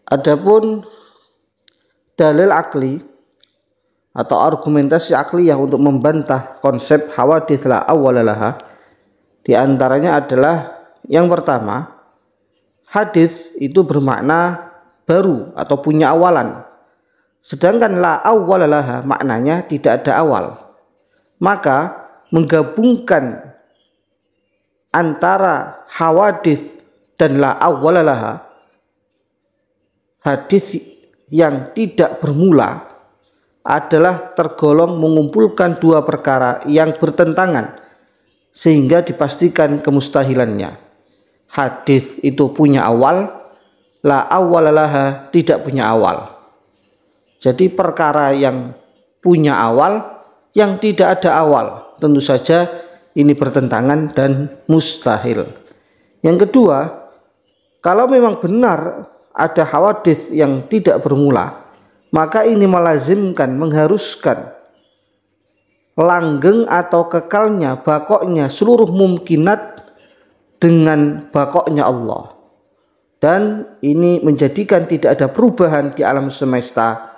Adapun dalil akli atau argumentasi akliyah untuk membantah konsep hawadits la awwala laha, di antaranya adalah yang pertama, hadis itu bermakna baru atau punya awalan. Sedangkan la awwala laha maknanya tidak ada awal. Maka menggabungkan antara hawadits dan la awwala laha, hadis yang tidak bermula, adalah tergolong mengumpulkan dua perkara yang bertentangan sehingga dipastikan kemustahilannya. Hadis itu punya awal, la awwala laha tidak punya awal. Jadi perkara yang punya awal, yang tidak ada awal, tentu saja ini bertentangan dan mustahil. Yang kedua, kalau memang benar ada hawadits yang tidak bermula, maka ini melazimkan, mengharuskan langgeng atau kekalnya, bakoknya seluruh mumkinat dengan bakoknya Allah. Dan ini menjadikan tidak ada perubahan di alam semesta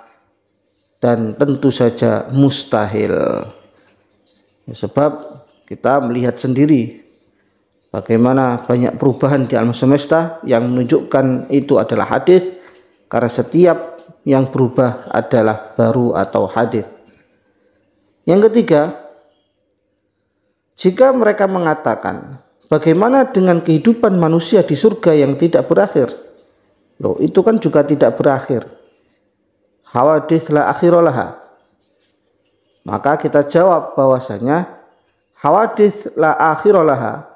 dan tentu saja mustahil. Sebab kita melihat sendiri bagaimana banyak perubahan di alam semesta yang menunjukkan itu adalah hadis, karena setiap yang berubah adalah baru atau hadis. Yang ketiga, jika mereka mengatakan bagaimana dengan kehidupan manusia di surga yang tidak berakhir? Loh, itu kan juga tidak berakhir. Hawadits la akhira laha. Maka kita jawab bahwasanya hawadits la akhira laha,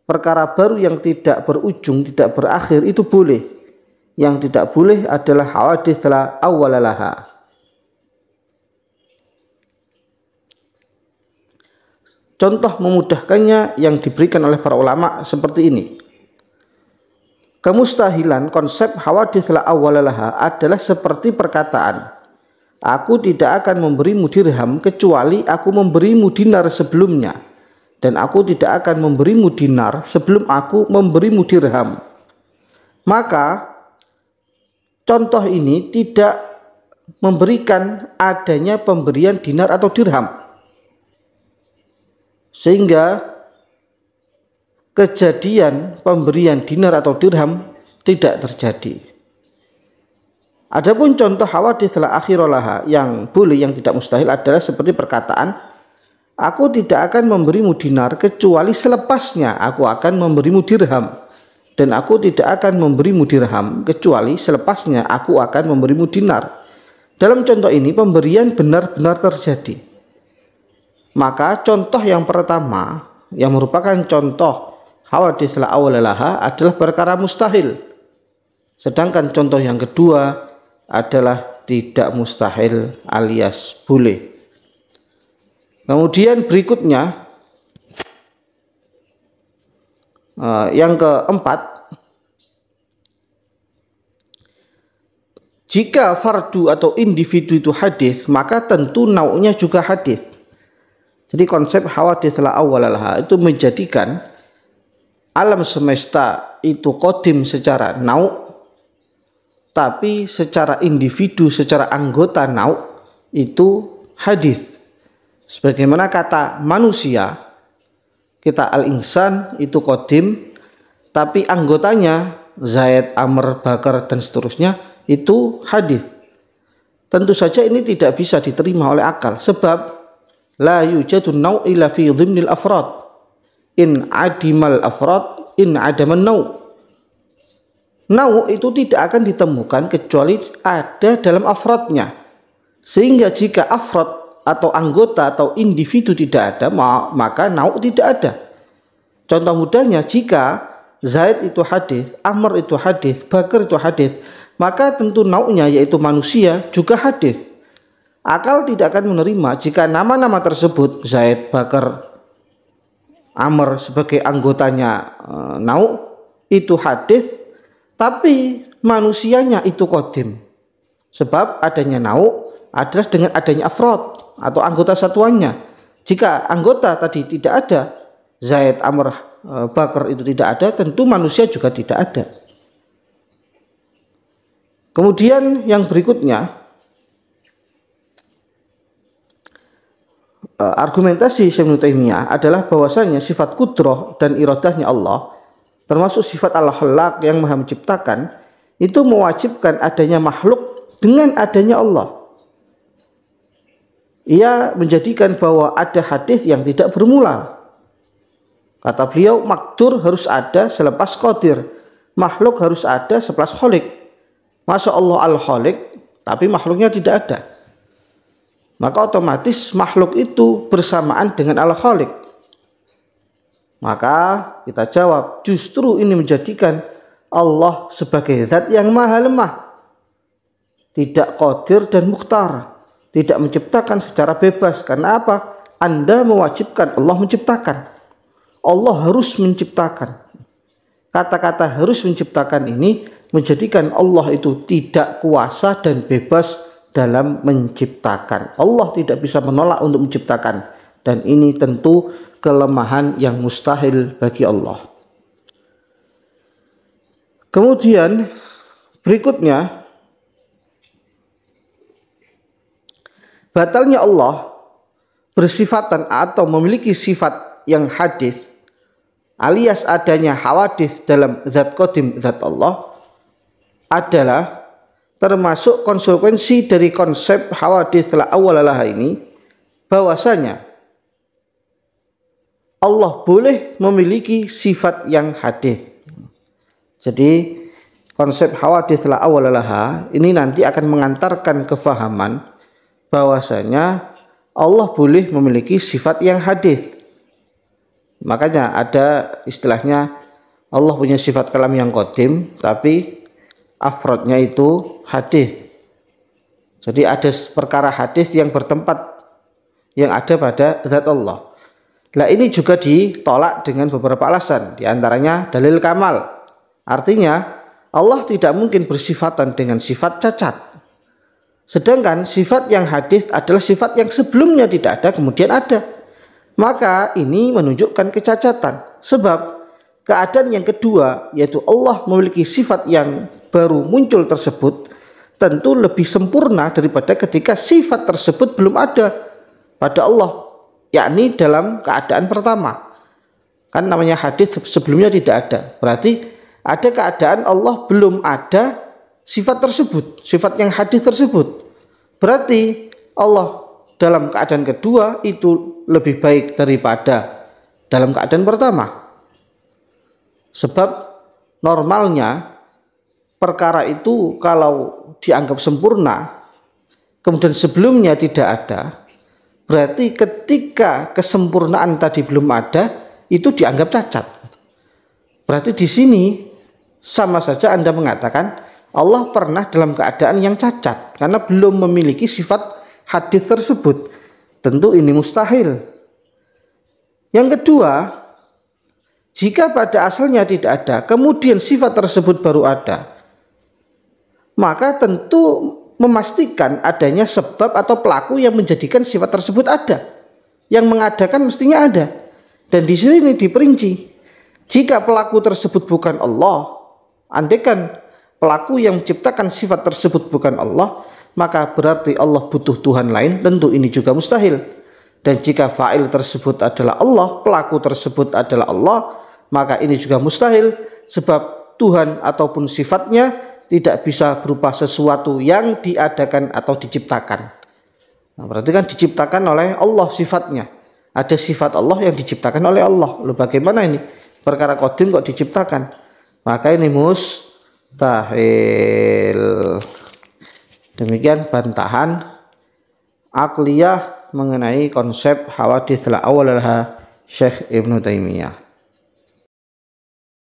perkara baru yang tidak berujung, tidak berakhir, itu boleh. Yang tidak boleh adalah hawadits la awwala laha. Contoh memudahkannya yang diberikan oleh para ulama seperti ini. Kemustahilan konsep hawadits la awwala laha adalah seperti perkataan, aku tidak akan memberimu dirham kecuali aku memberimu dinar sebelumnya, dan aku tidak akan memberimu dinar sebelum aku memberimu dirham. Maka contoh ini tidak memberikan adanya pemberian dinar atau dirham, sehingga kejadian pemberian dinar atau dirham tidak terjadi. Adapun contoh hawadits la akhira laha yang boleh, yang tidak mustahil adalah seperti perkataan, aku tidak akan memberimu dinar kecuali selepasnya aku akan memberimu dirham, dan aku tidak akan memberimu dirham kecuali selepasnya aku akan memberimu dinar. Dalam contoh ini pemberian benar-benar terjadi. Maka contoh yang pertama yang merupakan contoh hawadits la awwala laha adalah perkara mustahil. Sedangkan contoh yang kedua adalah tidak mustahil alias boleh. Kemudian berikutnya yang keempat, jika fardu atau individu itu hadis, maka tentu nau'nya juga hadis. Jadi konsep hawadits la awwala laha itu menjadikan alam semesta itu qadim secara nau', tapi secara individu, secara anggota nau' itu hadis. Sebagaimana kata manusia, kita al-insan itu qadim, tapi anggotanya Zaid, Amr, Bakar dan seterusnya itu hadis. Tentu saja ini tidak bisa diterima oleh akal, sebab la yujadun nau' illa fi dhimnil afrad. In adimal afrad in adaman nau'. Nau' itu tidak akan ditemukan kecuali ada dalam afradnya. Sehingga jika afrad atau anggota atau individu tidak ada, maka nau' tidak ada. Contoh mudahnya, jika Zaid itu hadis, Amr itu hadis, Bakar itu hadis, maka tentu nau'nya yaitu manusia juga hadis. Akal tidak akan menerima jika nama-nama tersebut Zaid, Bakar, Amr sebagai anggotanya nau' itu hadis, tapi manusianya itu qadim. Sebab adanya nau' adalah dengan adanya afrod atau anggota satuannya. Jika anggota tadi tidak ada, Zaid, Amr, Bakar itu tidak ada, tentu manusia juga tidak ada. Kemudian yang berikutnya, argumentasi Syekh Ibnu Taimiyah adalah bahwasanya sifat kudrah dan iradahnya Allah, termasuk sifat al-Khallaq yang Maha menciptakan, itu mewajibkan adanya makhluk dengan adanya Allah. Ia menjadikan bahwa ada hadis yang tidak bermula. Kata beliau, makdur harus ada selepas qadir, makhluk harus ada selepas khaliq. Masa Allah al-Khaliq tapi makhluknya tidak ada, maka otomatis makhluk itu bersamaan dengan al-Khaliq. Maka kita jawab, justru ini menjadikan Allah sebagai zat yang maha lemah, tidak qadir dan mukhtar, tidak menciptakan secara bebas. Karena apa? Anda mewajibkan Allah menciptakan. Allah harus menciptakan. Kata-kata harus menciptakan ini menjadikan Allah itu tidak kuasa dan bebas dalam menciptakan. Allah tidak bisa menolak untuk menciptakan, dan ini tentu kelemahan yang mustahil bagi Allah. Kemudian berikutnya, batalnya Allah bersifatan atau memiliki sifat yang hadis, alias adanya hawadis dalam zat qadim, zat Allah, adalah termasuk konsekuensi dari konsep hawadits la awwala laha ini, bahwasanya Allah boleh memiliki sifat yang hadis. Jadi konsep hawadits la awwala laha ini nanti akan mengantarkan kefahaman bahwasanya Allah boleh memiliki sifat yang hadis. Makanya ada istilahnya Allah punya sifat kalam yang qadim, tapi afrodnya itu hadis. Jadi ada perkara hadis yang bertempat, yang ada pada zat Allah. Nah, ini juga ditolak dengan beberapa alasan. Di antaranya dalil kamal. Artinya Allah tidak mungkin bersifatan dengan sifat cacat. Sedangkan sifat yang hadis adalah sifat yang sebelumnya tidak ada kemudian ada. Maka ini menunjukkan kecacatan. Sebab keadaan yang kedua, yaitu Allah memiliki sifat yang baru muncul tersebut, tentu lebih sempurna daripada ketika sifat tersebut belum ada pada Allah, yakni dalam keadaan pertama. Kan namanya hadis sebelumnya tidak ada, berarti ada keadaan Allah belum ada sifat tersebut, sifat yang hadis tersebut. Berarti Allah dalam keadaan kedua itu lebih baik daripada dalam keadaan pertama. Sebab normalnya perkara itu kalau dianggap sempurna kemudian sebelumnya tidak ada, berarti ketika kesempurnaan tadi belum ada itu dianggap cacat. Berarti di sini sama saja Anda mengatakan Allah pernah dalam keadaan yang cacat karena belum memiliki sifat hadis tersebut. Tentu ini mustahil. Yang kedua, jika pada asalnya tidak ada kemudian sifat tersebut baru ada, maka tentu memastikan adanya sebab atau pelaku yang menjadikan sifat tersebut ada. Yang mengadakan mestinya ada. Dan di sini diperinci, jika pelaku tersebut bukan Allah, andaikan pelaku yang menciptakan sifat tersebut bukan Allah, maka berarti Allah butuh Tuhan lain, tentu ini juga mustahil. Dan jika fa'il tersebut adalah Allah, pelaku tersebut adalah Allah, maka ini juga mustahil, sebab Tuhan ataupun sifatnya tidak bisa berupa sesuatu yang diadakan atau diciptakan. Nah, berarti kan diciptakan oleh Allah sifatnya. Ada sifat Allah yang diciptakan oleh Allah. Lalu bagaimana ini? Perkara qadim kok diciptakan? Maka ini mustahil. Demikian bantahan akliyah mengenai konsep hawadits la awwala laha Syekh Ibnu Taimiyah.